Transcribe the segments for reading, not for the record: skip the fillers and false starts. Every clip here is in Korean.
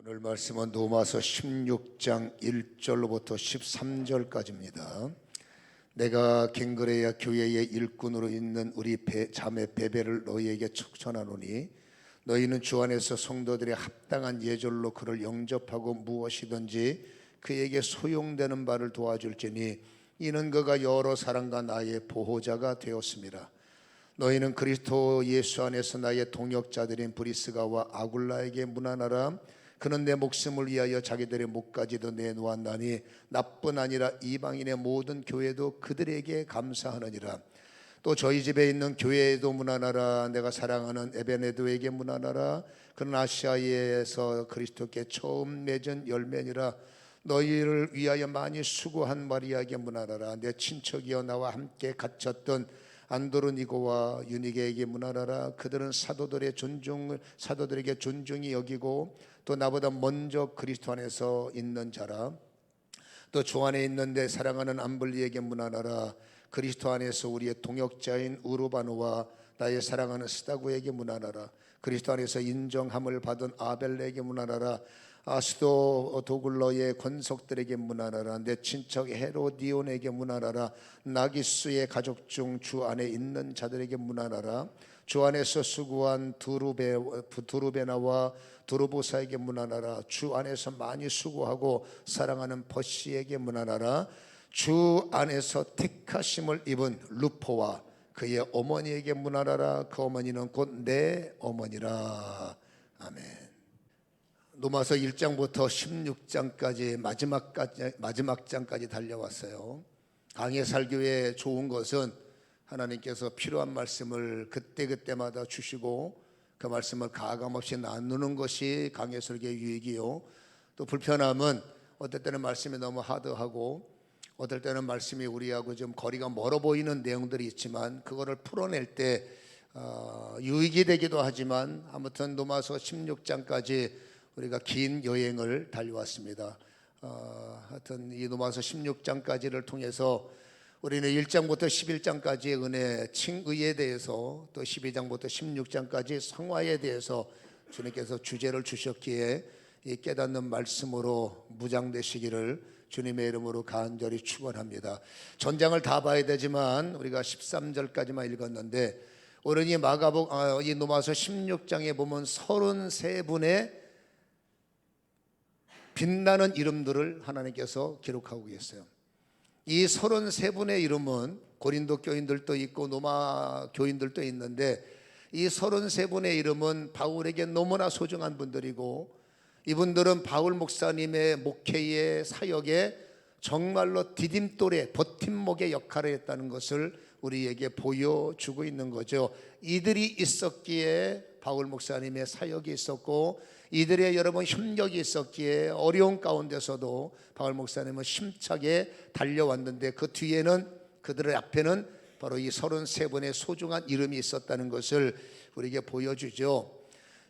오늘 말씀은 로마서 16장 1절로부터 13절까지입니다. 내가 갱그레야 교회의 일꾼으로 있는 우리 자매 베베를 너희에게 추천하노니 너희는 주 안에서 성도들의 합당한 예절로 그를 영접하고 무엇이든지 그에게 소용되는 바를 도와줄지니 이는 그가 여러 사람과 나의 보호자가 되었습니다. 너희는 그리스도 예수 안에서 나의 동역자들인 브리스가와 아굴라에게 문안하라. 그는 내 목숨을 위하여 자기들의 목까지도 내놓았나니 나뿐 아니라 이방인의 모든 교회도 그들에게 감사하느니라. 또 저희 집에 있는 교회에도 문안하라. 내가 사랑하는 에베네도에게 문안하라. 그는 아시아에서 그리스도께 처음 맺은 열매니라. 너희를 위하여 많이 수고한 마리아에게 문안하라. 내 친척이여 나와 함께 갇혔던 안드로니고와 유니게에게 문안하라. 그들은 사도들에게 존중이 여기고 또 나보다 먼저 그리스도 안에서 있는 자라. 또 주 안에 있는 내 사랑하는 암블리에게 문안하라. 그리스도 안에서 우리의 동역자인 우르바노와 나의 사랑하는 스다구에게 문안하라. 그리스도 안에서 인정함을 받은 아벨레에게 문안하라. 아스도 도굴러의 권속들에게 문안하라. 내 친척 헤로디온에게 문안하라. 나기스의 가족 중 주 안에 있는 자들에게 문안하라. 주 안에서 수고한 두루베나와 두루보사에게 문안하라. 주 안에서 많이 수고하고 사랑하는 버시에게 문안하라. 주 안에서 택하심을 입은 루포와 그의 어머니에게 문안하라. 그 어머니는 곧 내 어머니라. 아멘. 로마서 1장부터 16장까지 마지막 장까지 달려왔어요. 강해 살교에 좋은 것은 하나님께서 필요한 말씀을 그때그때마다 주시고 그 말씀을 가감없이 나누는 것이 강해 설교의 유익이요. 또 불편함은 어떨 때는 말씀이 너무 하드하고 어떨 때는 말씀이 우리하고 좀 거리가 멀어 보이는 내용들이 있지만 그거를 풀어낼 때 유익이 되기도 하지만 아무튼 로마서 16장까지 우리가 긴 여행을 달려왔습니다. 하여튼 이 로마서 16장까지를 통해서 우리는 1장부터 11장까지의 은혜, 칭의에 대해서 또 12장부터 16장까지 성화에 대해서 주님께서 주제를 주셨기에 이 깨닫는 말씀으로 무장되시기를 주님의 이름으로 간절히 축원합니다. 전장을 다 봐야 되지만 우리가 13절까지만 읽었는데 오늘 이 이 로마서 16장에 보면 33분의 빛나는 이름들을 하나님께서 기록하고 계세요. 이 33분의 이름은 고린도 교인들도 있고 로마 교인들도 있는데 이 33분의 이름은 바울에게 너무나 소중한 분들이고 이분들은 바울 목사님의 목회의 사역에 정말로 디딤돌의 버팀목의 역할을 했다는 것을 우리에게 보여주고 있는 거죠. 이들이 있었기에 바울 목사님의 사역이 있었고 이들의 여러분 협력이 있었기에 어려운 가운데서도 바울 목사님은 힘차게 달려왔는데 그 뒤에는 그들의 앞에는 바로 이 33분의 소중한 이름이 있었다는 것을 우리에게 보여주죠.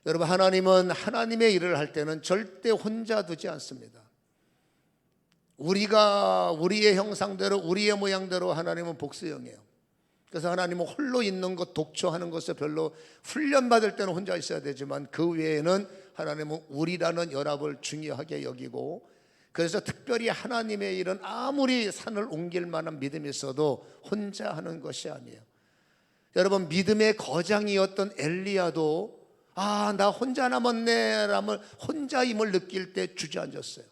여러분, 하나님은 하나님의 일을 할 때는 절대 혼자 두지 않습니다. 우리가 우리의 형상대로 우리의 모양대로 하나님은 복수형이에요. 그래서 하나님은 홀로 있는 것, 독초하는 것을 별로 훈련받을 때는 혼자 있어야 되지만 그 외에는 하나님은 우리라는 연합을 중요하게 여기고 그래서 특별히 하나님의 일은 아무리 산을 옮길 만한 믿음이 있어도 혼자 하는 것이 아니에요. 여러분, 믿음의 거장이었던 엘리야도 나 혼자 남았네 라면 혼자임을 느낄 때 주저앉았어요.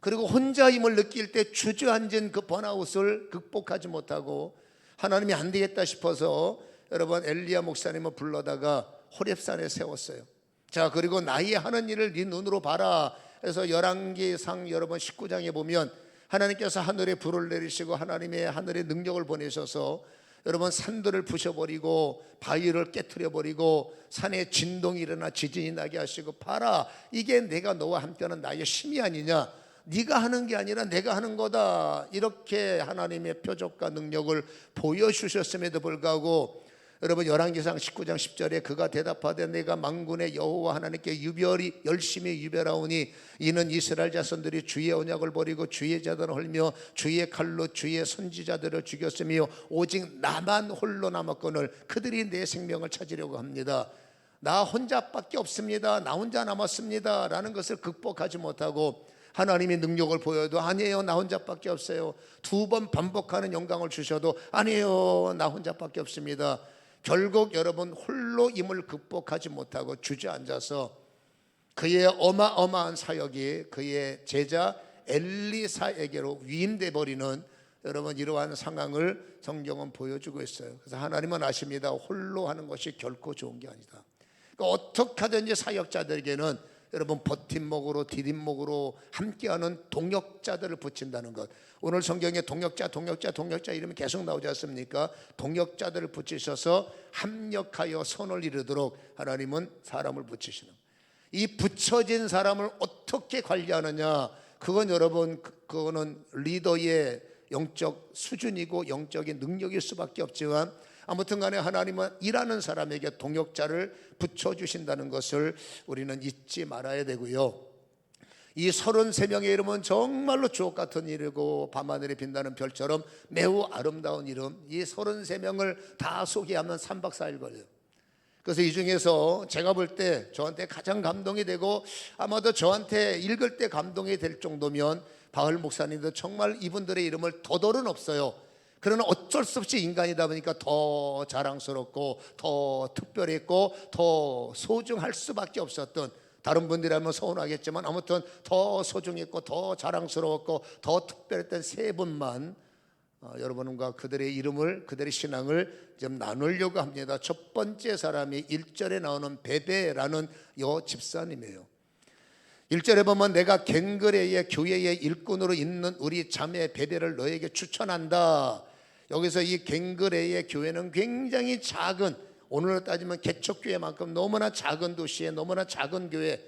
그리고 혼자임을 느낄 때 주저앉은 그 번아웃을 극복하지 못하고 하나님이 안 되겠다 싶어서 여러분 엘리야 목사님을 불러다가 호렙산에 세웠어요. 자, 그리고 나의 하는 일을 네 눈으로 봐라 해서 열왕기상 여러분 19장에 보면 하나님께서 하늘에 불을 내리시고 하나님의 하늘의 능력을 보내셔서 여러분 산들을 부셔버리고 바위를 깨트려버리고 산에 진동이 일어나 지진이 나게 하시고 봐라, 이게 내가 너와 함께하는 나의 힘이 아니냐, 네가 하는 게 아니라 내가 하는 거다, 이렇게 하나님의 표적과 능력을 보여주셨음에도 불구하고 여러분 열왕기상 19장 10절에 그가 대답하되 내가 만군의 여호와 하나님께 열심히 유별하오니 이는 이스라엘 자손들이 주의 언약을 버리고 주의 자들을 헐며 주의 칼로 주의 선지자들을 죽였으며 오직 나만 홀로 남았거늘 그들이 내 생명을 찾으려고 합니다. 나 혼자밖에 없습니다, 나 혼자 남았습니다 라는 것을 극복하지 못하고 하나님이 능력을 보여도 아니에요, 나 혼자밖에 없어요. 2번 반복하는 영광을 주셔도 아니에요, 나 혼자밖에 없습니다. 결국 여러분 홀로 임을 극복하지 못하고 주저앉아서 그의 어마어마한 사역이 그의 제자 엘리사에게로 위임돼 버리는 여러분 이러한 상황을 성경은 보여주고 있어요. 그래서 하나님은 아십니다. 홀로 하는 것이 결코 좋은 게 아니다. 그러니까 어떻게 하든지 사역자들에게는 여러분 버팀목으로 디딤목으로 함께하는 동역자들을 붙인다는 것. 오늘 성경에 동역자 이름이 계속 나오지 않습니까? 동역자들을 붙이셔서 합력하여 선을 이루도록 하나님은 사람을 붙이시는, 이 붙여진 사람을 어떻게 관리하느냐, 그건 여러분 그거는 리더의 영적 수준이고 영적인 능력일 수밖에 없지만 아무튼 간에 하나님은 일하는 사람에게 동역자를 붙여주신다는 것을 우리는 잊지 말아야 되고요. 이 33명의 이름은 정말로 주옥 같은 이름이고 밤하늘에 빛나는 별처럼 매우 아름다운 이름. 이 33명을 다 소개하면 3박 4일 걸려요. 그래서 이 중에서 제가 볼 때 저한테 가장 감동이 되고 아마도 저한테 읽을 때 감동이 될 정도면 바울 목사님도 정말 이분들의 이름을 더더는 없어요. 그러나 어쩔 수 없이 인간이다 보니까 더 자랑스럽고 더 특별했고 더 소중할 수밖에 없었던, 다른 분들이라면 서운하겠지만 아무튼 더 소중했고 더 자랑스러웠고 더 특별했던 세 분만 여러분과 그들의 이름을, 그들의 신앙을 좀 나누려고 합니다. 첫 번째 사람이 1절에 나오는 베베라는 여 집사님이에요. 1절에 보면 내가 갱그레의 교회의 일꾼으로 있는 우리 자매 베베를 너에게 추천한다. 여기서 이 갱그레의 교회는 굉장히 작은, 오늘로 따지면 개척교회만큼 너무나 작은 도시에 너무나 작은 교회,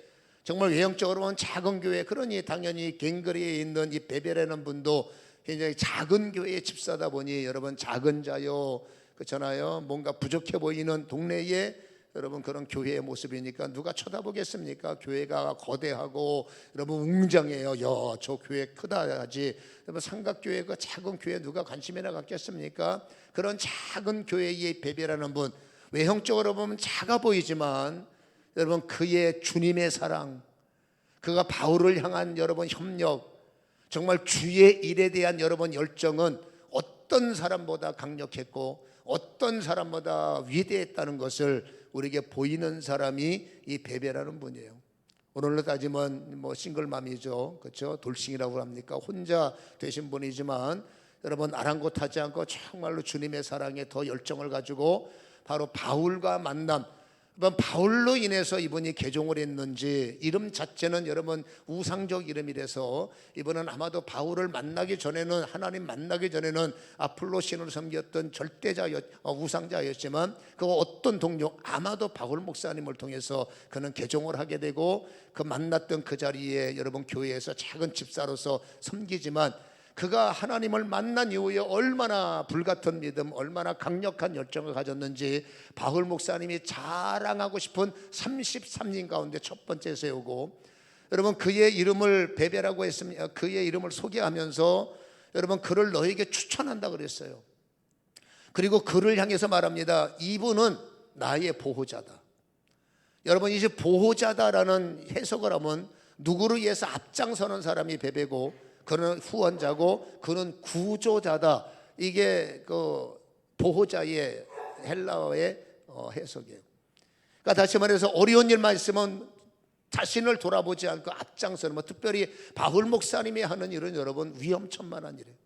정말 외형적으로 보면 작은 교회. 그러니 당연히 갱그레에 있는 이 베베라는 분도 굉장히 작은 교회의 집사다 보니 여러분 작은 자요, 그렇잖아요. 뭔가 부족해 보이는 동네에 여러분 그런 교회의 모습이니까 누가 쳐다보겠습니까? 교회가 거대하고 여러분 웅장해요. 야, 저 교회 크다 하지. 여러분 삼각교회 그 작은 교회 누가 관심이나 갖겠습니까? 그런 작은 교회의 베베라는 분, 외형적으로 보면 작아 보이지만 여러분 그의 주님의 사랑, 그가 바울을 향한 여러분 협력, 정말 주의 일에 대한 여러분 열정은 어떤 사람보다 강력했고 어떤 사람보다 위대했다는 것을 우리에게 보이는 사람이 이 베베라는 분이에요. 오늘로 따지면 뭐 싱글맘이죠, 그렇죠? 돌싱이라고 합니까? 혼자 되신 분이지만 여러분 아랑곳하지 않고 정말로 주님의 사랑에 더 열정을 가지고 바로 바울과 만남, 바울로 인해서 이분이 개종을 했는지 이름 자체는 여러분 우상적 이름이라서 이분은 아마도 바울을 만나기 전에는, 하나님 만나기 전에는 아폴로 신을 섬겼던 우상자였지만 그 어떤 동력, 아마도 바울 목사님을 통해서 그는 개종을 하게 되고 그 만났던 그 자리에 여러분 교회에서 작은 집사로서 섬기지만 그가 하나님을 만난 이후에 얼마나 불같은 믿음, 얼마나 강력한 열정을 가졌는지 바울 목사님이 자랑하고 싶은 33인 가운데 첫 번째 세우고, 여러분 그의 이름을 베베라고 했습니다. 그의 이름을 소개하면서 여러분 그를 너에게 추천한다 그랬어요. 그리고 그를 향해서 말합니다. 이분은 나의 보호자다. 여러분 이제 보호자다라는 해석을 하면 누구를 위해서 앞장서는 사람이 베베고 그는 후원자고 그는 구조자다. 이게 그 보호자의 헬라어의 해석이에요. 그러니까 다시 말해서 어려운 일만 있으면 자신을 돌아보지 않고 앞장서는, 특별히 바울 목사님이 하는 일은 여러분 위험천만한 일이에요.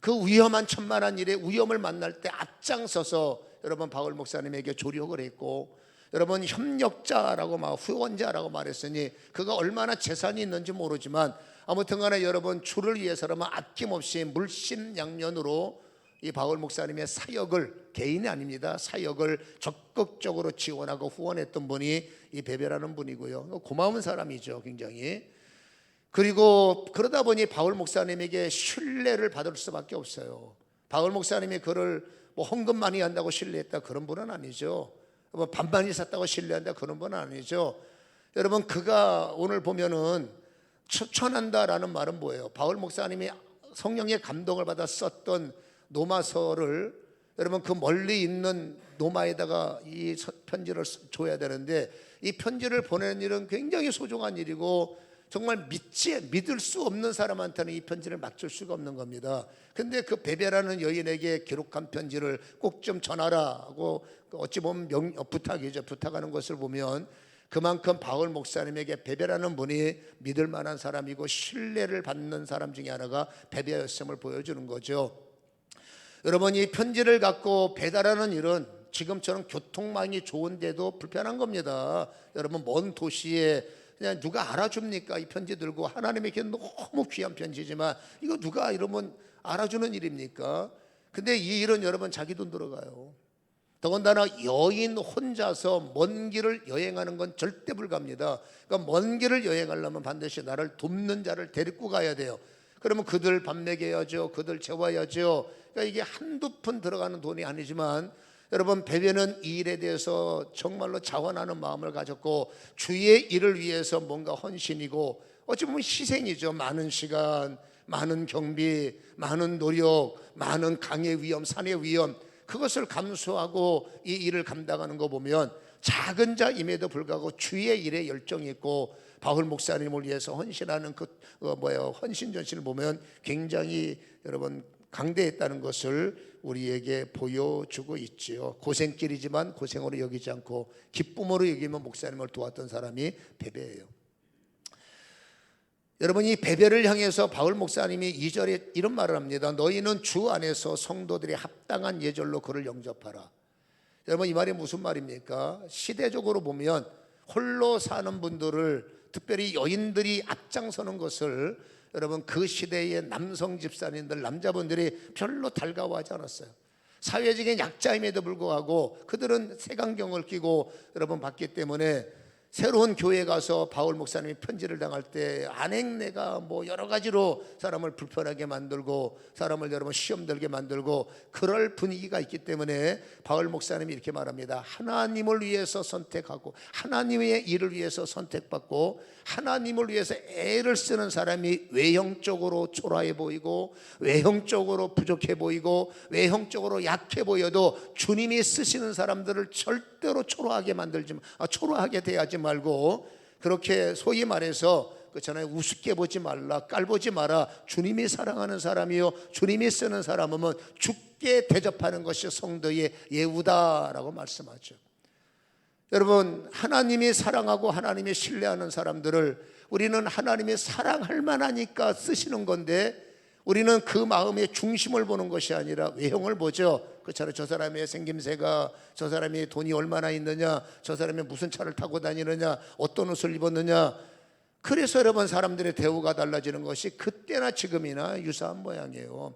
그 위험한 천만한 일에 위험을 만날 때 앞장서서 여러분 바울 목사님에게 조력을 했고, 여러분 협력자라고 후원자라고 말했으니 그가 얼마나 재산이 있는지 모르지만 아무튼 간에 여러분 주를 위해서라면 아낌없이 물심양면으로 이 바울 목사님의 사역을, 개인이 아닙니다, 사역을 적극적으로 지원하고 후원했던 분이 이 베베라는 분이고요. 고마운 사람이죠, 굉장히. 그리고 그러다 보니 바울 목사님에게 신뢰를 받을 수밖에 없어요. 바울 목사님이 그를 뭐 헌금 많이 한다고 신뢰했다 그런 분은 아니죠. 뭐 밥 많이 샀다고 신뢰한다 그런 분은 아니죠. 여러분 그가 오늘 보면은 추천한다라는 말은 뭐예요? 바울 목사님이 성령의 감동을 받아 썼던 로마서를 여러분 그 멀리 있는 노마에다가 이 편지를 줘야 되는데 이 편지를 보내는 일은 굉장히 소중한 일이고 정말 믿을 수 없는 사람한테는 이 편지를 맡길 수가 없는 겁니다. 근데 그 베베라는 여인에게 기록한 편지를 꼭 좀 전하라 하고 어찌 보면 부탁이죠. 부탁하는 것을 보면 그만큼 바울 목사님에게 베베라는 분이 믿을 만한 사람이고 신뢰를 받는 사람 중에 하나가 베베였음을 보여주는 거죠. 여러분, 이 편지를 갖고 배달하는 일은 지금처럼 교통망이 좋은데도 불편한 겁니다. 여러분, 먼 도시에 그냥 누가 알아줍니까? 이 편지 들고 하나님에게 너무 귀한 편지지만 이거 누가 이러면 알아주는 일입니까? 근데 이 일은 여러분 자기 돈 들어가요. 더군다나 여인 혼자서 먼 길을 여행하는 건 절대 불가합니다. 그러니까 먼 길을 여행하려면 반드시 나를 돕는 자를 데리고 가야 돼요. 그러면 그들 밥 먹여야죠. 그들 재워야죠. 그러니까 이게 한두 푼 들어가는 돈이 아니지만 여러분, 베베는 이 일에 대해서 정말로 자원하는 마음을 가졌고 주의 일을 위해서 뭔가 헌신이고 어찌 보면 희생이죠. 많은 시간, 많은 경비, 많은 노력, 많은 강의 위험, 산의 위험, 그것을 감수하고 이 일을 감당하는 거 보면 작은 자임에도 불구하고 주의 일에 열정이 있고 바울 목사님을 위해서 헌신하는 헌신 전신을 보면 굉장히 여러분 강대했다는 것을 우리에게 보여주고 있지요. 고생길이지만 고생으로 여기지 않고 기쁨으로 여기면 목사님을 도왔던 사람이 베베예요. 여러분, 이 베베를 향해서 바울 목사님이 2절에 이런 말을 합니다. 너희는 주 안에서 성도들이 합당한 예절로 그를 영접하라. 여러분, 이 말이 무슨 말입니까? 시대적으로 보면 홀로 사는 분들을, 특별히 여인들이 앞장서는 것을 여러분 그 시대의 남성 집사님들, 남자분들이 별로 달가워하지 않았어요. 사회적인 약자임에도 불구하고 그들은 색안경을 끼고 여러분 봤기 때문에 새로운 교회에 가서 바울 목사님이 편지를 당할 때 안행내가 뭐 여러 가지로 사람을 불편하게 만들고 사람을 여러분 시험 들게 만들고 그럴 분위기가 있기 때문에 바울 목사님이 이렇게 말합니다. 하나님을 위해서 선택하고 하나님의 일을 위해서 선택받고 하나님을 위해서 애를 쓰는 사람이 외형적으로 초라해 보이고 외형적으로 부족해 보이고 외형적으로 약해 보여도 주님이 쓰시는 사람들을 절대로 초라하게 대하지 말고 그렇게 소위 말해서 그렇잖아요. 우습게 보지 말라, 깔보지 마라. 주님이 사랑하는 사람이요 주님이 쓰는 사람은 죽게 대접하는 것이 성도의 예우다라고 말씀하죠. 여러분, 하나님이 사랑하고 하나님이 신뢰하는 사람들을 우리는 하나님이 사랑할 만하니까 쓰시는 건데 우리는 그 마음의 중심을 보는 것이 아니라 외형을 보죠. 그렇잖아요. 저 사람의 생김새가, 저 사람이 돈이 얼마나 있느냐, 저 사람이 무슨 차를 타고 다니느냐, 어떤 옷을 입었느냐. 그래서 여러분 사람들의 대우가 달라지는 것이 그때나 지금이나 유사한 모양이에요.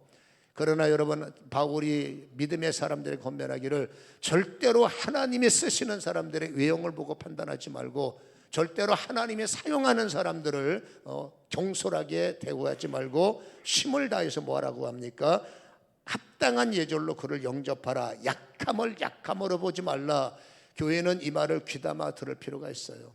그러나 여러분, 바울이 믿음의 사람들에게 권면하기를 절대로 하나님이 쓰시는 사람들의 외형을 보고 판단하지 말고 절대로 하나님이 사용하는 사람들을 경솔하게 대우하지 말고 힘을 다해서 뭐라고 합니까? 합당한 예절로 그를 영접하라. 약함을 약함으로 보지 말라. 교회는 이 말을 귀담아 들을 필요가 있어요.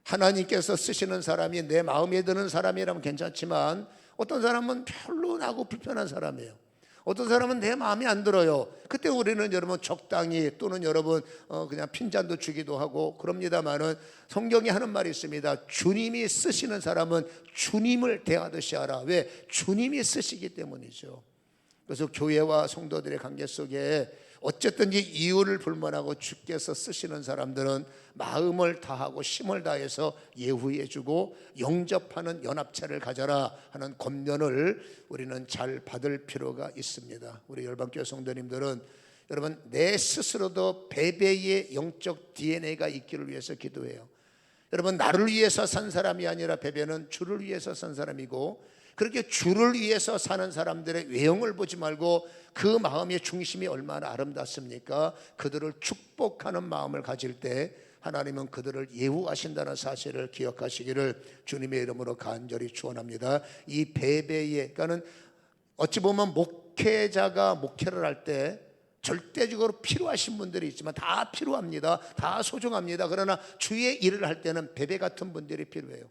하나님께서 쓰시는 사람이 내 마음에 드는 사람이라면 괜찮지만 어떤 사람은 별로 나고 불편한 사람이에요. 어떤 사람은 내 마음에 안 들어요. 그때 우리는 여러분 적당히 또는 여러분 그냥 핀잔도 주기도 하고 그럽니다만은 성경이 하는 말이 있습니다. 주님이 쓰시는 사람은 주님을 대하듯이 하라. 왜? 주님이 쓰시기 때문이죠. 그래서 교회와 성도들의 관계 속에 어쨌든지 이유를 불문하고 주께서 쓰시는 사람들은 마음을 다하고 힘을 다해서 예후해주고 영접하는 연합체를 가져라 하는 권면을 우리는 잘 받을 필요가 있습니다. 우리 열방교회 성도님들은 여러분 내 스스로도 베베의 영적 DNA가 있기를 위해서 기도해요. 여러분, 나를 위해서 산 사람이 아니라 베베는 주를 위해서 산 사람이고 그렇게 주를 위해서 사는 사람들의 외형을 보지 말고 그 마음의 중심이 얼마나 아름답습니까? 그들을 축복하는 마음을 가질 때 하나님은 그들을 예우하신다는 사실을 기억하시기를 주님의 이름으로 간절히 축원합니다. 이 베베의, 그러니까는 어찌 보면 목회자가 목회를 할 때 절대적으로 필요하신 분들이 있지만 다 필요합니다. 다 소중합니다. 그러나 주의 일을 할 때는 베베 같은 분들이 필요해요.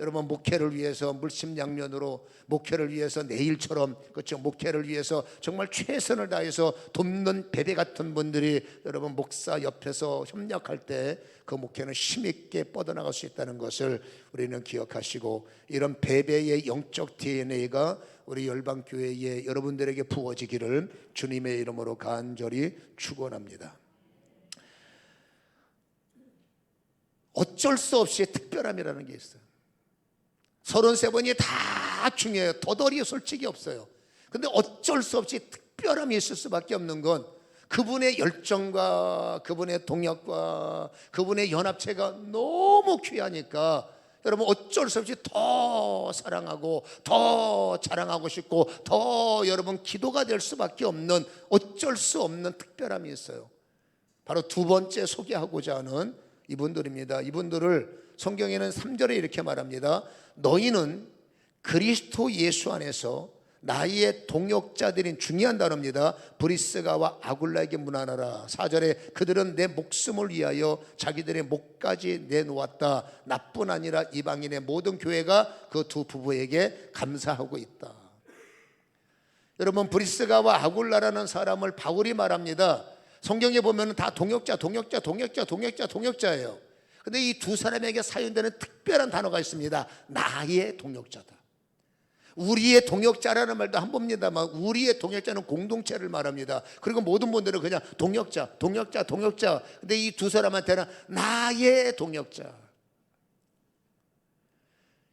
여러분 목회를 위해서 물심양면으로 목회를 위해서 내일처럼 그렇죠 목회를 위해서 정말 최선을 다해서 돕는 베베 같은 분들이 여러분 목사 옆에서 협력할 때 그 목회는 힘있게 뻗어나갈 수 있다는 것을 우리는 기억하시고 이런 베베의 영적 DNA가 우리 열방교회에 여러분들에게 부어지기를 주님의 이름으로 간절히 축원합니다. 어쩔 수 없이 특별함이라는 게 있어요. 33번이 다 중요해요. 도돌이 솔직히 없어요. 근데 어쩔 수 없이 특별함이 있을 수밖에 없는 건 그분의 열정과 그분의 동역과 그분의 연합체가 너무 귀하니까 여러분 어쩔 수 없이 더 사랑하고 더 자랑하고 싶고 더 여러분 기도가 될 수밖에 없는 어쩔 수 없는 특별함이 있어요. 바로 두 번째 소개하고자 하는 이분들입니다. 이분들을 성경에는 3절에 이렇게 말합니다. 너희는 그리스도 예수 안에서 나의 동역자들인 중요한 단어입니다. 브리스가와 아굴라에게 문안하라. 4절에 그들은 내 목숨을 위하여 자기들의 목까지 내놓았다. 나뿐 아니라 이방인의 모든 교회가 그 두 부부에게 감사하고 있다. 여러분 브리스가와 아굴라라는 사람을 바울이 말합니다. 성경에 보면 다 동역자예요. 근데 이 두 사람에게 사용되는 특별한 단어가 있습니다. 나의 동역자다. 우리의 동역자라는 말도 한 번입니다만 우리의 동역자는 공동체를 말합니다. 그리고 모든 분들은 그냥 동역자. 근데 이 두 사람한테는 나의 동역자.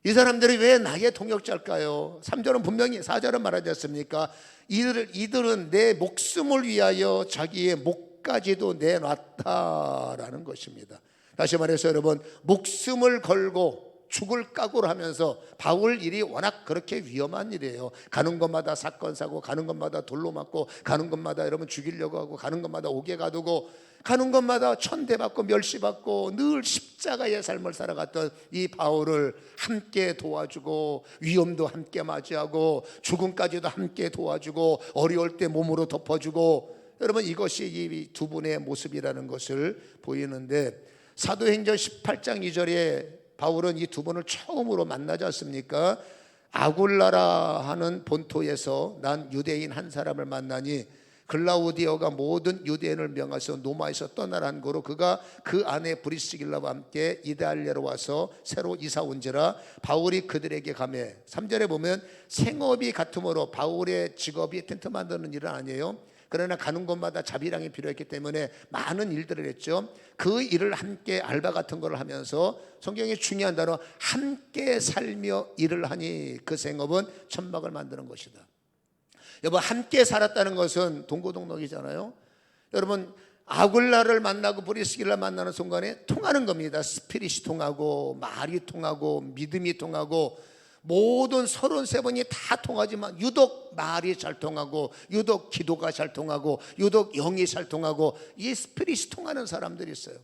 이 사람들이 왜 나의 동역자일까요? 3절은 분명히 4절은 말하지 않습니까? 이들은 내 목숨을 위하여 자기의 목까지도 내놨다라는 것입니다. 다시 말해서 여러분 목숨을 걸고 죽을 각오를 하면서 바울 일이 워낙 그렇게 위험한 일이에요. 가는 곳마다 사건 사고, 가는 곳마다 돌로 맞고, 가는 곳마다 여러분 죽이려고 하고, 가는 곳마다 옥에 가두고, 가는 곳마다 천대받고 멸시받고 늘 십자가의 삶을 살아갔던 이 바울을 함께 도와주고 위험도 함께 맞이하고 죽음까지도 함께 도와주고 어려울 때 몸으로 덮어주고 여러분 이것이 이 두 분의 모습이라는 것을 보이는데 사도행전 18장 2절에 바울은 이 두 분을 처음으로 만나지 않습니까? 아굴라라 하는 본토에서 난 유대인 한 사람을 만나니 글라우디오가 모든 유대인을 명하여 노마에서 떠나라는 거로 그가 그 아내 브리스길라와 함께 이달리아로 와서 새로 이사 온지라 바울이 그들에게 가매 3절에 보면 생업이 같으므로 바울의 직업이 텐트 만드는 일은 아니에요. 그러나 가는 곳마다 자비랑이 필요했기 때문에 많은 일들을 했죠. 그 일을 함께 알바 같은 걸 하면서 성경의 중요한 단어 함께 살며 일을 하니 그 생업은 천막을 만드는 것이다. 여러분 함께 살았다는 것은 동고동락이잖아요. 여러분 아굴라를 만나고 브리스길라 만나는 순간에 통하는 겁니다. 스피릿이 통하고 말이 통하고 믿음이 통하고 모든 33번이 다 통하지만 유독 말이 잘 통하고 유독 기도가 잘 통하고 유독 영이 잘 통하고 이 스피릿이 통하는 사람들이 있어요.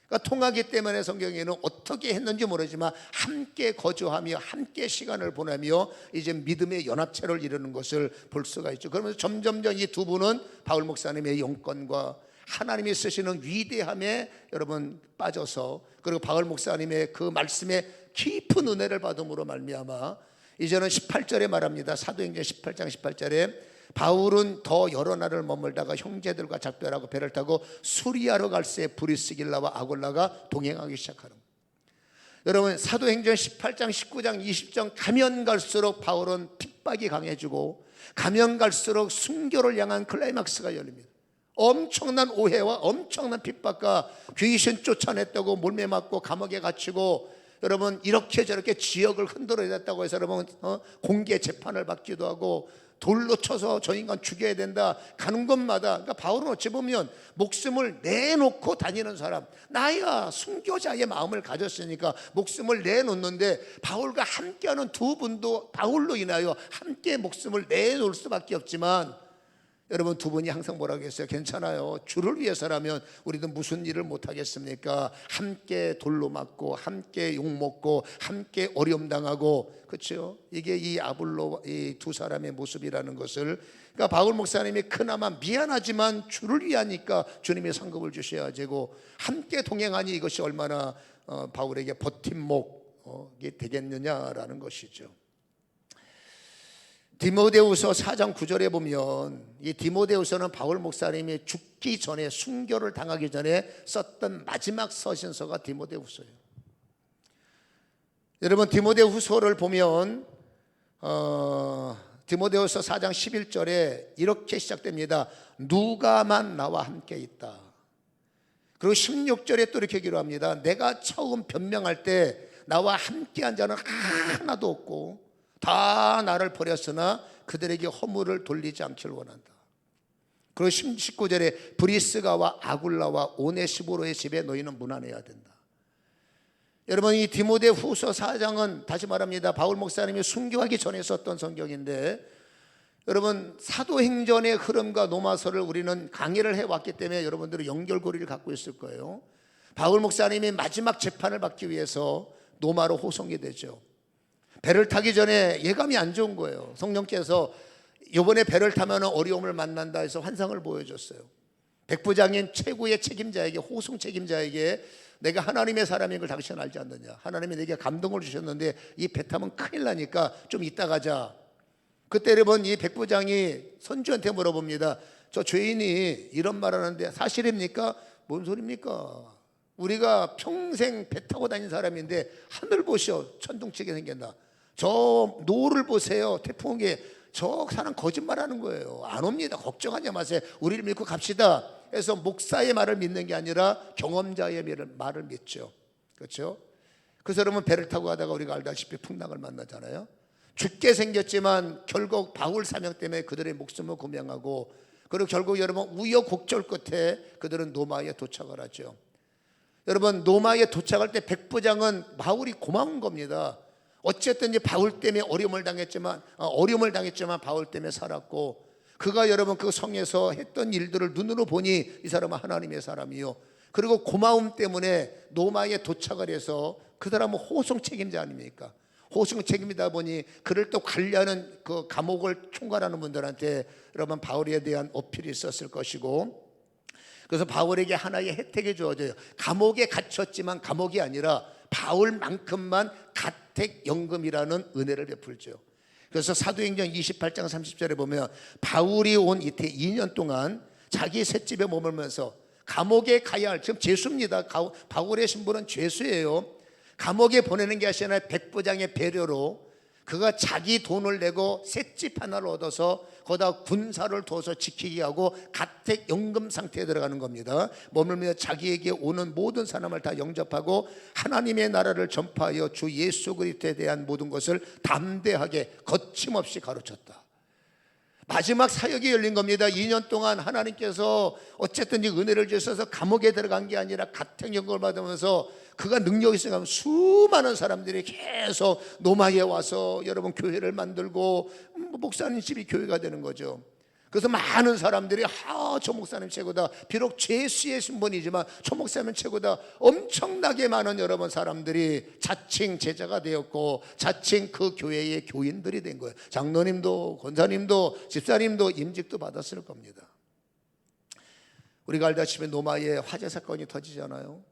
그러니까 통하기 때문에 성경에는 어떻게 했는지 모르지만 함께 거주하며 함께 시간을 보내며 이제 믿음의 연합체를 이루는 것을 볼 수가 있죠. 그러면서 점점점 이 두 분은 바울 목사님의 영권과 하나님이 쓰시는 위대함에 여러분 빠져서 그리고 바울 목사님의 그 말씀에 깊은 은혜를 받음으로 말미암아 이제는 18절에 말합니다. 사도행전 18장 18절에 바울은 더 여러 날을 머물다가 형제들과 작별하고 배를 타고 수리아로 갈새 브리스길라와 아굴라가 동행하기 시작하는 거예요. 여러분 사도행전 18장 19장 20장 가면 갈수록 바울은 핍박이 강해지고 가면 갈수록 순교를 향한 클라이막스가 열립니다. 엄청난 오해와 엄청난 핍박과 귀신 쫓아냈다고 몰매 맞고 감옥에 갇히고 여러분 이렇게 저렇게 지역을 흔들어냈다고 해서 여러분 공개 재판을 받기도 하고 돌로 쳐서 저 인간 죽여야 된다 가는 곳마다 그러니까 바울은 어찌 보면 목숨을 내놓고 다니는 사람 나야 순교자의 마음을 가졌으니까 목숨을 내놓는데 바울과 함께하는 두 분도 바울로 인하여 함께 목숨을 내놓을 수밖에 없지만 여러분 두 분이 항상 뭐라고 했어요? 괜찮아요. 주를 위해서라면 우리도 무슨 일을 못하겠습니까? 함께 돌로 맞고 함께 욕먹고 함께 어려움 당하고 그렇죠? 이게 이 아볼로 이 두 사람의 모습이라는 것을 그러니까 바울 목사님이 그나마 미안하지만 주를 위하니까 주님이 상급을 주셔야 되고 함께 동행하니 이것이 얼마나 바울에게 버팀목 이게 되겠느냐라는 것이죠. 디모데후서 4장 9절에 보면 이 디모데후서는 바울 목사님이 죽기 전에, 순교를 당하기 전에 썼던 마지막 서신서가 디모데후서예요. 여러분, 디모데후서를 보면 디모데후서 4장 11절에 이렇게 시작됩니다. 누가만 나와 함께 있다. 그리고 16절에 또 이렇게 기록합니다. 내가 처음 변명할 때 나와 함께한 자는 하나도 없고 다 나를 버렸으나 그들에게 허물을 돌리지 않기를 원한다. 그리고 19절에 브리스가와 아굴라와 오네시보로의 집에 너희는 문안해야 된다. 여러분, 이 디모데후서 4장은 다시 말합니다, 바울 목사님이 순교하기 전에 썼던 성경인데, 여러분, 사도행전의 흐름과 로마서를 우리는 강의를 해왔기 때문에 여러분들은 연결고리를 갖고 있을 거예요. 바울 목사님이 마지막 재판을 받기 위해서 로마로 호송이 되죠. 배를 타기 전에 예감이 안 좋은 거예요. 성령께서 이번에 배를 타면 어려움을 만난다 해서 환상을 보여줬어요. 백부장인 최고의 책임자에게, 호송 책임자에게 내가 하나님의 사람인 걸 당신은 알지 않느냐, 하나님이 내게 감동을 주셨는데 이 배 타면 큰일 나니까 좀 이따 가자. 그때 여러분, 이 백부장이 선주한테 물어봅니다. 저 죄인이 이런 말 하는데 사실입니까? 뭔 소리입니까? 우리가 평생 배 타고 다닌 사람인데 하늘 보시오, 천둥치게 생겼나. 저 노를 보세요, 태풍이. 저 사람 거짓말하는 거예요. 안 옵니다. 걱정하지 마세요. 우리를 믿고 갑시다. 해서 목사의 말을 믿는 게 아니라 경험자의 말을 믿죠. 그렇죠? 그래서 여러분, 배를 타고 가다가 우리가 알다시피 풍랑을 만나잖아요. 죽게 생겼지만 결국 바울 사명 때문에 그들의 목숨을 고명하고, 그리고 결국 여러분 우여곡절 끝에 그들은 노마에 도착을 하죠. 여러분, 노마에 도착할 때 백부장은 바울이 고마운 겁니다. 어쨌든 이제 바울 때문에 어려움을 당했지만 바울 때문에 살았고, 그가 여러분 그 성에서 했던 일들을 눈으로 보니 이 사람은 하나님의 사람이요. 그리고 고마움 때문에 노마에 도착을 해서 그 사람은 호송 책임자 아닙니까? 호송 책임이다 보니 그를 또 관리하는 그 감옥을 총괄하는 분들한테 여러분 바울에 대한 어필이 있었을 것이고, 그래서 바울에게 하나의 혜택이 주어져요. 감옥에 갇혔지만 감옥이 아니라 바울만큼만 가택연금이라는 은혜를 베풀죠. 그래서 사도행전 28장 30절에 보면 바울이 온 이태 2년 동안 자기 셋집에 머물면서 감옥에 가야 할, 지금 죄수입니다. 바울의 신분은 죄수예요. 감옥에 보내는 게 아니라 백부장의 배려로 그가 자기 돈을 내고 셋집 하나를 얻어서 거기다 군사를 둬서 지키게 하고 가택연금 상태에 들어가는 겁니다. 머물며 자기에게 오는 모든 사람을 다 영접하고 하나님의 나라를 전파하여 주 예수 그리스도에 대한 모든 것을 담대하게 거침없이 가르쳤다. 마지막 사역이 열린 겁니다. 2년 동안 하나님께서 어쨌든 이 은혜를 주셔서 감옥에 들어간 게 아니라 가택연금을 받으면서 그가 능력이 있으면 수많은 사람들이 계속 노마에 와서 여러분 교회를 만들고 목사님 집이 교회가 되는 거죠. 그래서 많은 사람들이 저 목사님 최고다. 비록 죄수의 신분이지만 저 목사님 최고다. 엄청나게 많은 여러분 사람들이 자칭 제자가 되었고 자칭 그 교회의 교인들이 된 거예요. 장로님도 권사님도 집사님도 임직도 받았을 겁니다. 우리가 알다시피 노마에 화재 사건이 터지잖아요.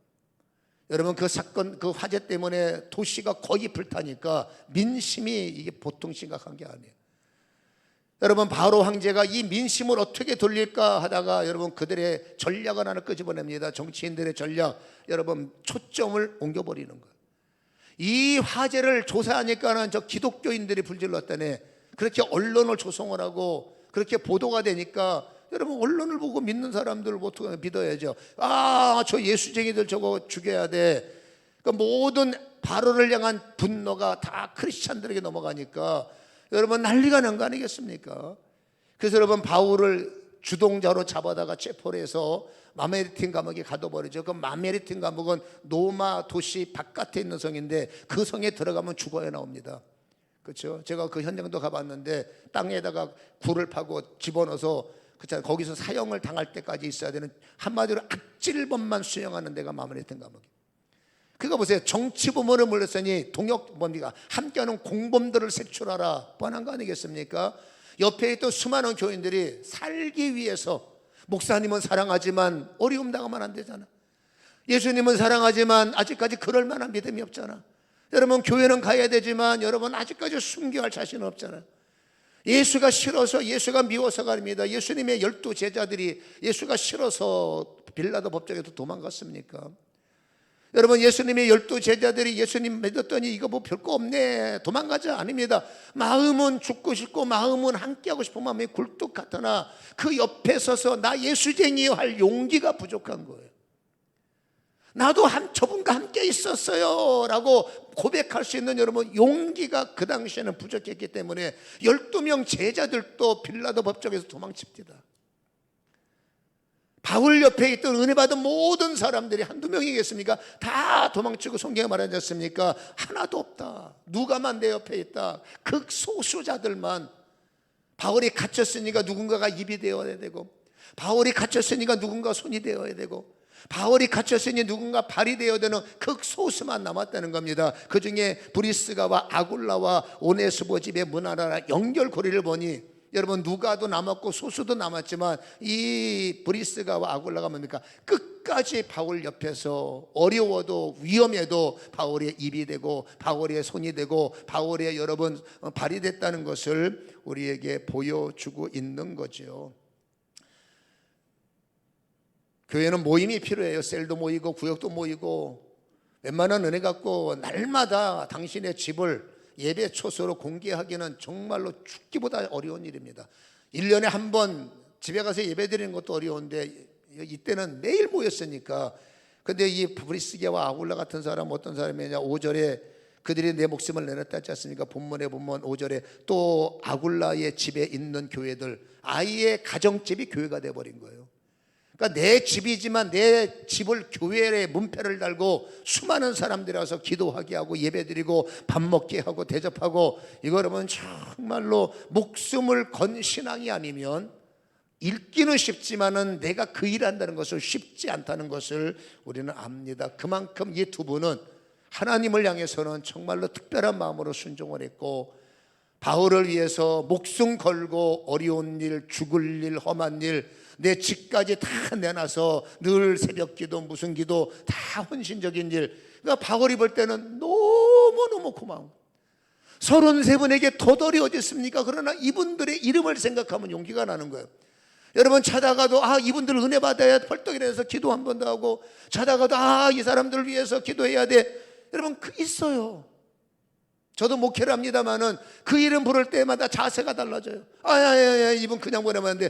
여러분, 그 사건, 그 화재 때문에 도시가 거의 불타니까 민심이 이게 보통 심각한 게 아니에요. 여러분, 바로 황제가 이 민심을 어떻게 돌릴까 하다가 여러분 그들의 전략을 하나 끄집어냅니다. 정치인들의 전략, 여러분 초점을 옮겨버리는 거예요. 이 화재를 조사하니까는 저 기독교인들이 불질렀다네. 그렇게 언론을 조성을 하고 그렇게 보도가 되니까 여러분 언론을 보고 믿는 사람들을 어떻게 믿어야죠. 저 예수쟁이들 저거 죽여야 돼. 그러니까 모든 바로를 향한 분노가 다 크리스찬들에게 넘어가니까 여러분 난리가 난 거 아니겠습니까? 그래서 여러분 바울을 주동자로 잡아다가 체포를 해서 마메리틴 감옥에 가둬버리죠. 그 마메리틴 감옥은 로마 도시 바깥에 있는 성인데 그 성에 들어가면 죽어야 나옵니다. 그렇죠? 제가 그 현장도 가봤는데 땅에다가 굴을 파고 집어넣어서 거기서 사형을 당할 때까지 있어야 되는, 한마디로 악질범만 수용하는 데가 마무리된 감옥이. 그거 보세요. 정치 부문을 물렸으니 동역 뭡니까? 함께하는 공범들을 색출하라 뻔한 거 아니겠습니까? 옆에 있던 수많은 교인들이 살기 위해서, 목사님은 사랑하지만 어려움 당하면 안 되잖아. 예수님은 사랑하지만 아직까지 그럴 만한 믿음이 없잖아. 여러분 교회는 가야 되지만 여러분 아직까지 순교할 자신은 없잖아요. 예수가 싫어서, 예수가 미워서가 아닙니다. 예수님의 12 제자들이 예수가 싫어서 빌라도 법정에서 도망갔습니까? 여러분 예수님의 12 제자들이 예수님 믿었더니 이거 뭐 별거 없네 도망가자 아닙니다. 마음은 죽고 싶고 마음은 함께하고 싶은 마음이 굴뚝 같으나 그 옆에 서서 나 예수쟁이요 할 용기가 부족한 거예요. 나도 저분과 함께 있었어요 라고 고백할 수 있는 여러분 용기가 그 당시에는 부족했기 때문에 12명 제자들도 빌라도 법정에서 도망칩니다. 바울 옆에 있던 은혜 받은 모든 사람들이 한두 명이겠습니까? 다 도망치고 성경에 말하지 않습니까? 하나도 없다. 누가만 내 옆에 있다. 극소수자들만. 바울이 갇혔으니까 누군가가 입이 되어야 되고, 바울이 갇혔으니까 누군가 손이 되어야 되고, 바울이 갇혔으니 누군가 발이 되어야 되는 극소수만 남았다는 겁니다. 그 중에 브리스가와 아굴라와 오네스보 집의 문하라 연결고리를 보니 여러분 누가도 남았고 소수도 남았지만 이 브리스가와 아굴라가 뭡니까? 끝까지 바울 옆에서 어려워도 위험해도 바울의 입이 되고 바울의 손이 되고 바울의 여러분 발이 됐다는 것을 우리에게 보여주고 있는 거죠. 교회는 모임이 필요해요. 셀도 모이고 구역도 모이고 웬만한 은혜 갖고 날마다 당신의 집을 예배 초소로 공개하기는 정말로 죽기보다 어려운 일입니다. 1년에 한 번 집에 가서 예배 드리는 것도 어려운데 이때는 매일 모였으니까. 근데 이 브리스게와 아굴라 같은 사람 어떤 사람이냐 5절에 그들이 내 목숨을 내놨다 했지 않습니까? 본문에 보면 5절에 또 아굴라의 집에 있는 교회들 아예 가정집이 교회가 돼버린 거예요. 그러니까 내 집이지만 내 집을 교회에 문패를 달고 수많은 사람들이 와서 기도하게 하고 예배드리고 밥 먹게 하고 대접하고 이거 여러분 정말로 목숨을 건 신앙이 아니면 읽기는 쉽지만은 내가 그 일한다는 것을 쉽지 않다는 것을 우리는 압니다. 그만큼 이 두 분은 하나님을 향해서는 정말로 특별한 마음으로 순종을 했고 바울을 위해서 목숨 걸고 어려운 일, 죽을 일, 험한 일 내 집까지 다 내놔서 늘 새벽 기도 무슨 기도 다 헌신적인 일. 그러니까 바울이 볼 때는 너무너무 고마워. 33분에게 도돌이 어디 있습니까? 그러나 이분들의 이름을 생각하면 용기가 나는 거예요. 여러분 자다가도 이분들 은혜 받아야 벌떡 일어나서 기도 한 번 더 하고 자다가도 이 사람들을 위해서 기도해야 돼. 여러분 있어요. 저도 목회를 합니다만은 그 이름 부를 때마다 자세가 달라져요. 이분 그냥 보내면 안 돼.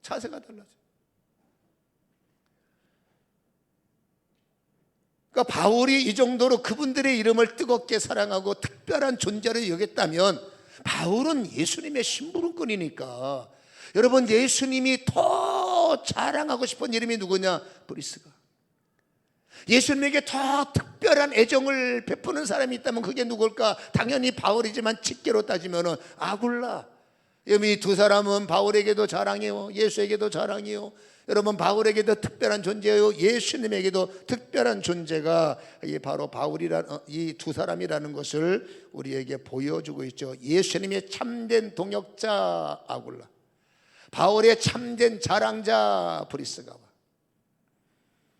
자세가 달라져요. 그러니까 바울이 이 정도로 그분들의 이름을 뜨겁게 사랑하고 특별한 존재로 여겼다면 바울은 예수님의 심부름꾼이니까 여러분 예수님이 더 자랑하고 싶은 이름이 누구냐? 브리스가. 예수님에게 더 특별한 애정을 베푸는 사람이 있다면 그게 누굴까? 당연히 바울이지만 직계로 따지면 아굴라. 이 두 사람은 바울에게도 자랑이요 예수에게도 자랑이요. 여러분 바울에게도 특별한 존재요 예수님에게도 특별한 존재가 바로 바울이라는 이 두 사람이라는 것을 우리에게 보여주고 있죠. 예수님의 참된 동역자 아굴라, 바울의 참된 자랑자 브리스가와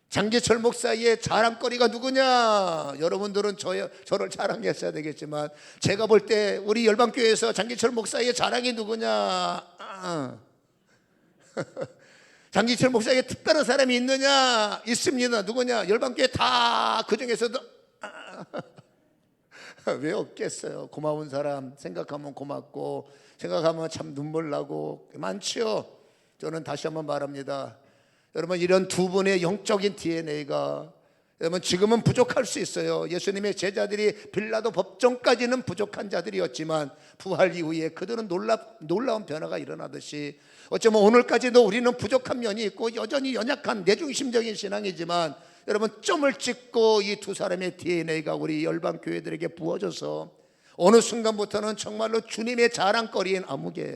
장기철 목사의 자랑거리가 누구냐? 여러분들은 저를 자랑했어야 되겠지만 제가 볼 때 우리 열방교회에서 장기철 목사의 자랑이 누구냐? 장기철 목사에게 특별한 사람이 있느냐? 있습니다. 누구냐? 열방교회 다 그중에서도 왜 없겠어요? 고마운 사람 생각하면 고맙고 생각하면 참 눈물 나고 많지요. 저는 다시 한번 말합니다. 여러분 이런 두 분의 영적인 DNA가 여러분 지금은 부족할 수 있어요. 예수님의 제자들이 빌라도 법정까지는 부족한 자들이었지만 부활 이후에 그들은 놀라운 변화가 일어나듯이 어쩌면 오늘까지도 우리는 부족한 면이 있고 여전히 연약한 내중심적인 신앙이지만 여러분 점을 찍고 이 두 사람의 DNA가 우리 열방교회들에게 부어져서 어느 순간부터는 정말로 주님의 자랑거리인 아무개,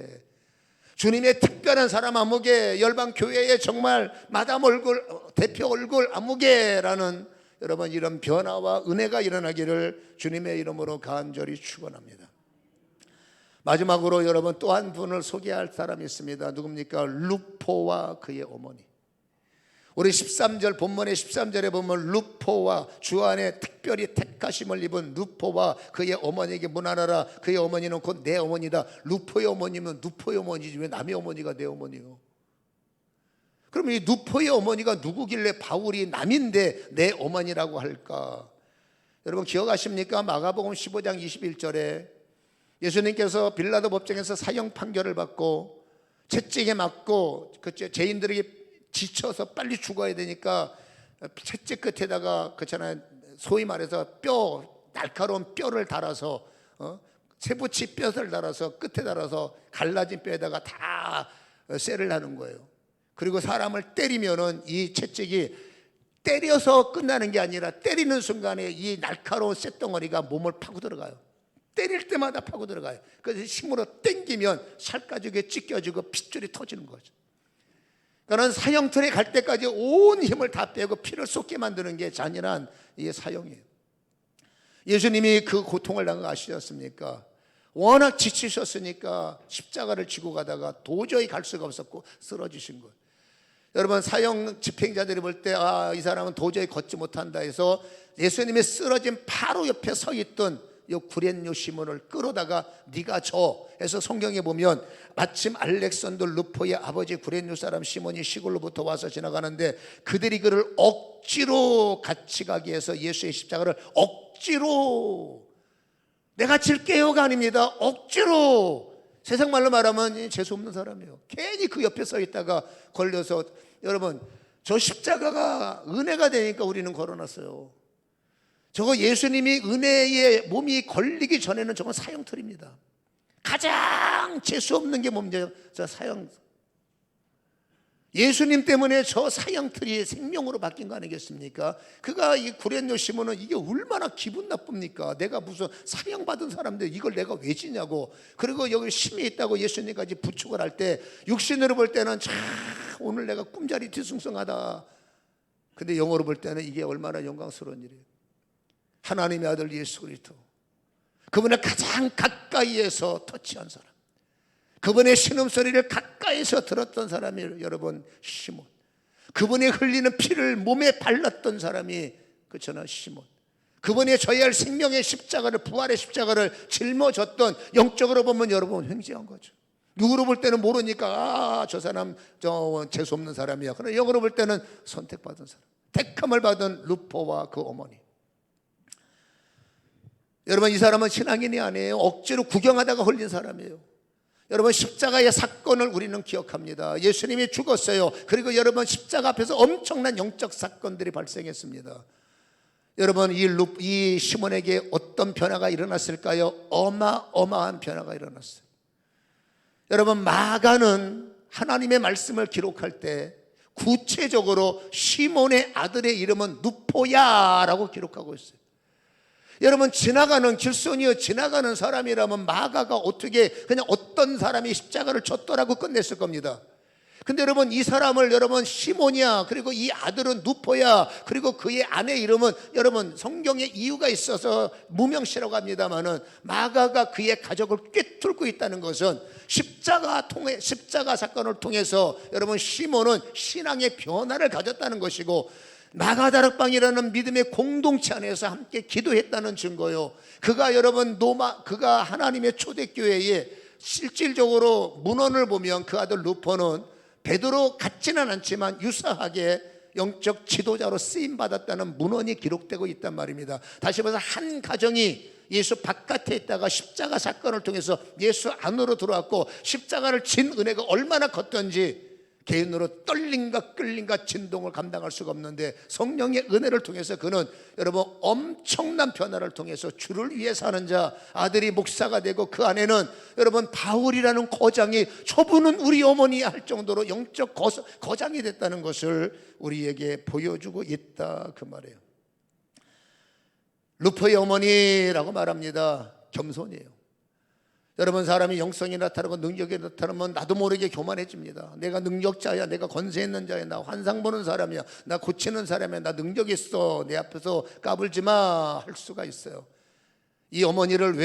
주님의 특별한 사람 아무개, 열방교회의 정말 마담 얼굴, 대표 얼굴 아무개라는 여러분 이런 변화와 은혜가 일어나기를 주님의 이름으로 간절히 축원합니다. 마지막으로 여러분 또 한 분을 소개할 사람이 있습니다. 누굽니까? 루포와 그의 어머니. 우리 13절 본문의 13절에 보면 루포와 주 안에 특별히 택하심을 입은 루포와 그의 어머니에게 문안하라. 그의 어머니는 곧 내 어머니다. 루포의 어머니면 누포의 어머니지 왜 남의 어머니가 내 어머니요? 그럼 이 누포의 어머니가 누구길래 바울이 남인데 내 어머니라고 할까? 여러분 기억하십니까? 마가복음 15장 21절에 예수님께서 빌라도 법정에서 사형 판결을 받고 채찍에 맞고 죄인들에게 지쳐서 빨리 죽어야 되니까 채찍 끝에다가 그렇잖아요. 소위 말해서 날카로운 뼈를 달아서 쇠붙이 뼈를 달아서 끝에 달아서 갈라진 뼈에다가 다 쇠를 하는 거예요. 그리고 사람을 때리면은 이 채찍이 때려서 끝나는 게 아니라 때리는 순간에 이 날카로운 쇳덩어리가 몸을 파고 들어가요. 때릴 때마다 파고 들어가요. 그래서 힘으로 당기면 살가죽에 찢겨지고 핏줄이 터지는 거죠. 그러니까 사형틀에 갈 때까지 온 힘을 다 빼고 피를 쏟게 만드는 게 잔인한 이게 사형이에요. 예수님이 그 고통을 당한 거 아시지 않습니까? 워낙 지치셨으니까 십자가를 지고 가다가 도저히 갈 수가 없었고 쓰러지신 거예요. 여러분 사형 집행자들이 볼 때 이 사람은 도저히 걷지 못한다 해서 예수님이 쓰러진 바로 옆에 서 있던 이 구레뇨 시몬을 끌어다가 네가 져 해서 성경에 보면 마침 알렉산더 루포의 아버지 구레뇨 사람 시몬이 시골로부터 와서 지나가는데 그들이 그를 억지로 같이 가게 해서 예수의 십자가를 억지로 내가 질게요가 아닙니다. 억지로 세상 말로 말하면 재수없는 사람이에요. 괜히 그 옆에 서 있다가 걸려서 여러분 저 십자가가 은혜가 되니까 우리는 걸어놨어요. 저거 예수님이 은혜에 몸이 걸리기 전에는 저건 사형틀입니다. 가장 재수없는 게 뭡니까? 저 사형. 예수님 때문에 저 사형틀이 생명으로 바뀐 거 아니겠습니까? 그가 이 구레뇨 시몬은 이게 얼마나 기분 나쁩니까? 내가 무슨 사형받은 사람인데 이걸 내가 왜 지냐고. 그리고 여기 심이 있다고 예수님까지 부축을 할 때 육신으로 볼 때는 참 오늘 내가 꿈자리 뒤숭숭하다. 근데 영어로 볼 때는 이게 얼마나 영광스러운 일이에요. 하나님의 아들 예수 그리스도, 그분을 가장 가까이에서 터치한 사람, 그분의 신음소리를 가까이서 들었던 사람이 여러분 시몬, 그분이 흘리는 피를 몸에 발랐던 사람이 그렇잖아 시몬, 그분이 져야 할 생명의 십자가를 부활의 십자가를 짊어졌던, 영적으로 보면 여러분 횡재한 거죠. 누구로 볼 때는 모르니까 저 사람 저 재수없는 사람이야. 그러나 영으로 볼 때는 선택받은 사람, 택함을 받은 루포와 그 어머니. 여러분 이 사람은 신앙인이 아니에요. 억지로 구경하다가 홀린 사람이에요. 여러분 십자가의 사건을 우리는 기억합니다. 예수님이 죽었어요. 그리고 여러분 십자가 앞에서 엄청난 영적 사건들이 발생했습니다. 여러분 이 시몬에게 어떤 변화가 일어났을까요? 어마어마한 변화가 일어났어요. 여러분 마가는 하나님의 말씀을 기록할 때 구체적으로 시몬의 아들의 이름은 누포야라고 기록하고 있어요. 여러분 지나가는 길손이여 지나가는 사람이라면 마가가 어떻게 그냥 어떤 사람이 십자가를 졌더라고 끝냈을 겁니다. 근데 여러분 이 사람을 여러분 시몬이야, 그리고 이 아들은 누포야, 그리고 그의 아내 이름은 여러분 성경에 이유가 있어서 무명시라고 합니다만은 마가가 그의 가족을 꿰뚫고 있다는 것은 십자가 사건을 통해서 여러분 시몬은 신앙의 변화를 가졌다는 것이고 마가다락방이라는 믿음의 공동체 안에서 함께 기도했다는 증거요. 그가 여러분 그가 하나님의 초대교회에 실질적으로 문헌을 보면 그 아들 루포는 베드로 같지는 않지만 유사하게 영적 지도자로 쓰임받았다는 문헌이 기록되고 있단 말입니다. 다시 말해서 한 가정이 예수 바깥에 있다가 십자가 사건을 통해서 예수 안으로 들어왔고 십자가를 진 은혜가 얼마나 컸던지 개인으로 떨림과 끌림과 진동을 감당할 수가 없는데 성령의 은혜를 통해서 그는 여러분 엄청난 변화를 통해서 주를 위해 사는 자, 아들이 목사가 되고 그 안에는 여러분 바울이라는 거장이 저분은 우리 어머니야 할 정도로 영적 거장이 됐다는 것을 우리에게 보여주고 있다 그 말이에요. 루포의 어머니라고 말합니다. 겸손이에요. 여러분 사람이 영성이 나타나고 능력이 나타나면 나도 모르게 교만해집니다. 내가 능력자야, 내가 권세 있는 자야, 나 환상 보는 사람이야, 나 고치는 사람이야, 나 능력 있어, 내 앞에서 까불지 마 할 수가 있어요. 이 어머니를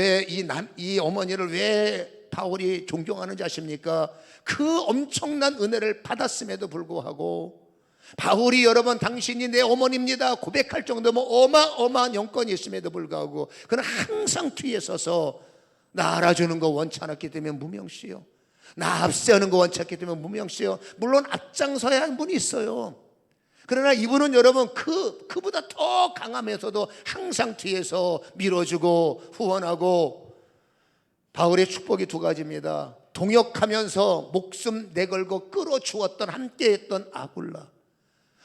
왜 바울이 존경하는지 아십니까? 그 엄청난 은혜를 받았음에도 불구하고 바울이 여러분 당신이 내 어머니입니다 고백할 정도면 어마어마한 영권이 있음에도 불구하고 그는 항상 뒤에 서서 나 알아주는 거 원치 않았기 때문에 무명시요, 나 앞세우는 거 원치 않기 때문에 무명시요. 물론 앞장서야 할 분이 있어요. 그러나 이분은 여러분 그보다 더 강하면서도 항상 뒤에서 밀어주고 후원하고. 바울의 축복이 두 가지입니다. 동역하면서 목숨 내걸고 끌어주었던 함께했던 아굴라.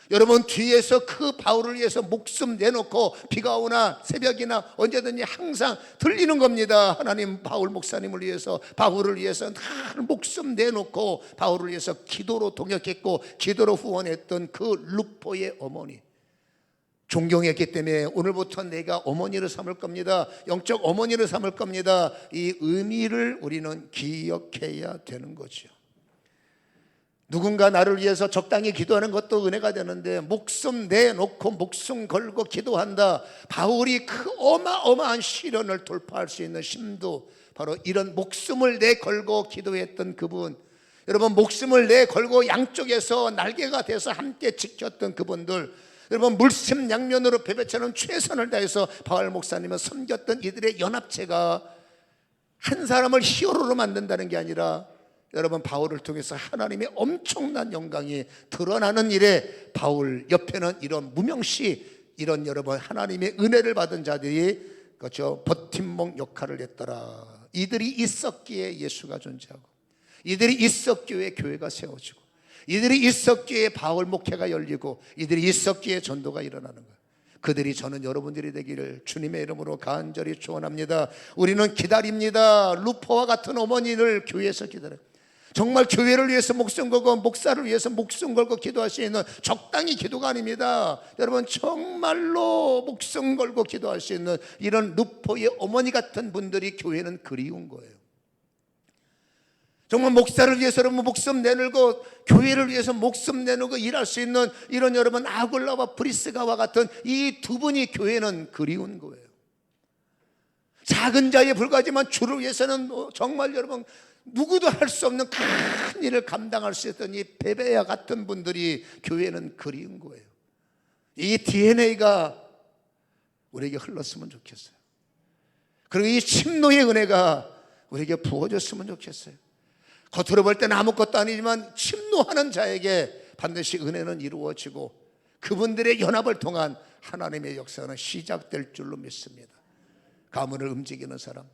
여러분 뒤에서 그 바울을 위해서 목숨 내놓고 비가 오나 새벽이나 언제든지 항상 들리는 겁니다. 하나님 바울 목사님을 위해서, 바울을 위해서 다 목숨 내놓고 바울을 위해서 기도로 동역했고 기도로 후원했던 그 루포의 어머니 존경했기 때문에 오늘부터 내가 어머니를 삼을 겁니다. 영적 어머니를 삼을 겁니다. 이 의미를 우리는 기억해야 되는 거죠. 누군가 나를 위해서 적당히 기도하는 것도 은혜가 되는데 목숨 내놓고 목숨 걸고 기도한다. 바울이 그 어마어마한 시련을 돌파할 수 있는 힘도 바로 이런 목숨을 내걸고 기도했던 그분, 여러분 목숨을 내걸고 양쪽에서 날개가 돼서 함께 지켰던 그분들, 여러분 물심양면으로 베베처럼 최선을 다해서 바울 목사님을 섬겼던 이들의 연합체가 한 사람을 히어로로 만든다는 게 아니라 여러분 바울을 통해서 하나님의 엄청난 영광이 드러나는 일에 바울 옆에는 이런 무명시, 이런 여러분 하나님의 은혜를 받은 자들이 그렇죠 버팀목 역할을 했더라. 이들이 있었기에 예수가 존재하고, 이들이 있었기에 교회가 세워지고, 이들이 있었기에 바울 목회가 열리고, 이들이 있었기에 전도가 일어나는 거예요. 그들이 저는 여러분들이 되기를 주님의 이름으로 간절히 축원합니다. 우리는 기다립니다. 루포와 같은 어머니를 교회에서 기다려요. 정말 교회를 위해서 목숨 걸고 목사를 위해서 목숨 걸고 기도할 수 있는 적당히 기도가 아닙니다. 여러분 정말로 목숨 걸고 기도할 수 있는 이런 루포의 어머니 같은 분들이 교회는 그리운 거예요. 정말 목사를 위해서 여러분 목숨 내놓고 교회를 위해서 목숨 내놓고 일할 수 있는 이런 여러분 아굴라와 브리스가와 같은 이 두 분이 교회는 그리운 거예요. 작은 자에 불과하지만 주를 위해서는 정말 여러분 누구도 할 수 없는 큰 일을 감당할 수 있던 이 베베야 같은 분들이 교회는 그리운 거예요. 이 DNA가 우리에게 흘렀으면 좋겠어요. 그리고 이 침노의 은혜가 우리에게 부어졌으면 좋겠어요. 겉으로 볼 때는 아무것도 아니지만 침노하는 자에게 반드시 은혜는 이루어지고 그분들의 연합을 통한 하나님의 역사는 시작될 줄로 믿습니다. 가문을 움직이는 사람,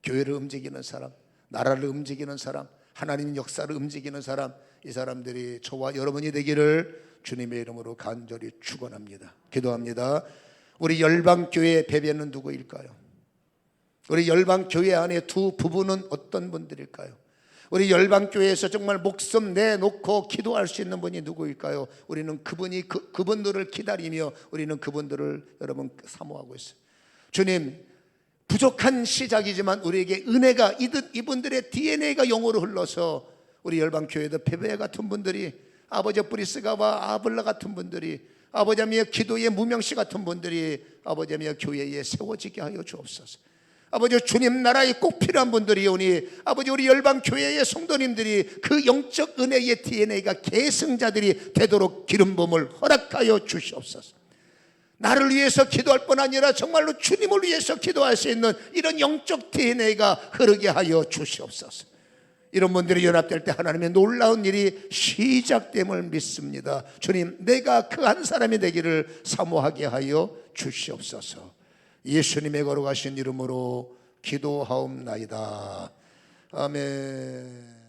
교회를 움직이는 사람, 나라를 움직이는 사람, 하나님 역사를 움직이는 사람, 이 사람들이 저와 여러분이 되기를 주님의 이름으로 간절히 축원합니다. 기도합니다. 우리 열방교회의 베베는 누구일까요? 우리 열방교회 안에 두 부부는 어떤 분들일까요? 우리 열방교회에서 정말 목숨 내놓고 기도할 수 있는 분이 누구일까요? 우리는 그분들을 기다리며 우리는 그분들을 여러분 사모하고 있어요. 주님, 부족한 시작이지만 우리에게 은혜가 이분들의 DNA가 영으로 흘러서 우리 열방교회도 베베 같은 분들이, 아버지 브리스가와 아블라 같은 분들이, 아버지며 기도의 무명시 같은 분들이 아버지며 교회에 세워지게 하여 주옵소서. 아버지 주님 나라에 꼭 필요한 분들이 오니 아버지 우리 열방교회의 성도님들이 그 영적 은혜의 DNA가 계승자들이 되도록 기름 부음을 허락하여 주시옵소서. 나를 위해서 기도할 뿐 아니라 정말로 주님을 위해서 기도할 수 있는 이런 영적 DNA가 흐르게 하여 주시옵소서. 이런 분들이 연합될 때 하나님의 놀라운 일이 시작됨을 믿습니다. 주님, 내가 그 한 사람이 되기를 사모하게 하여 주시옵소서. 예수님의 거룩하신 이름으로 기도하옵나이다. 아멘.